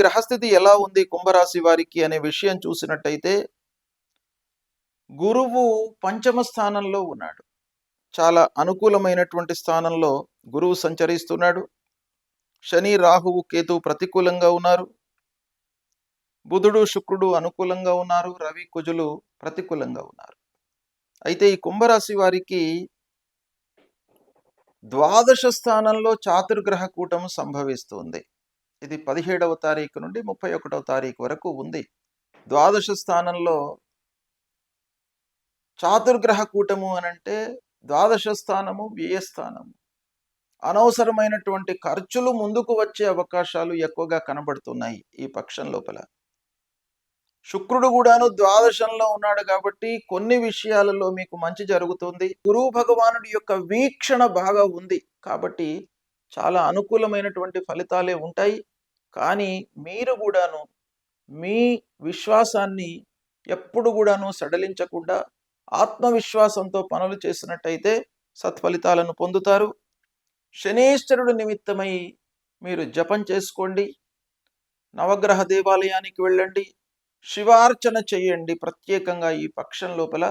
గ్రహస్థితి ఎలా ఉంది కుంభరాశి వారికి అనే విషయం చూసినట్టయితే, గురువు పంచమ స్థానంలో ఉన్నాడు. చాలా అనుకూలమైనటువంటి స్థానంలో గురువు సంచరిస్తున్నాడు. శని, రాహువు, కేతువు ప్రతికూలంగా ఉన్నారు. బుధుడు, శుక్రుడు అనుకూలంగా ఉన్నారు. రవి, కుజులు ప్రతికూలంగా ఉన్నారు. అయితే ఈ కుంభరాశి వారికి ద్వాదశ స్థానంలో చాతుర్గ్రహ కూటము సంభవిస్తుంది. ఇది 17వ తారీఖు నుండి 31వ తారీఖు వరకు ఉంది. ద్వాదశ స్థానంలో చాతుర్గ్రహ కూటము అనంటే ద్వాదశ స్థానము వ్యయస్థానము. అనవసరమైనటువంటి ఖర్చులు ముందుకు వచ్చే అవకాశాలు ఎక్కువగా కనబడుతున్నాయి ఈ పక్షం లోపల. శుక్రుడు కూడాను ద్వాదశంలో ఉన్నాడు కాబట్టి కొన్ని విషయాలలో మీకు మంచి జరుగుతుంది. గురువు భగవానుడి యొక్క వీక్షణ బాగా ఉంది కాబట్టి చాలా అనుకూలమైనటువంటి ఫలితాలే ఉంటాయి. కానీ మీరు కూడాను మీ విశ్వాసాన్ని ఎప్పుడు కూడాను సడలించకుండా ఆత్మవిశ్వాసంతో పనులు చేసినట్టయితే సత్ఫలితాలను పొందుతారు. శనీశ్వరుడు నిమిత్తమై మీరు జపం చేసుకోండి. నవగ్రహ దేవాలయానికి వెళ్ళండి. శివార్చన చేయండి. ప్రత్యేకంగా ఈ పక్షం లోపల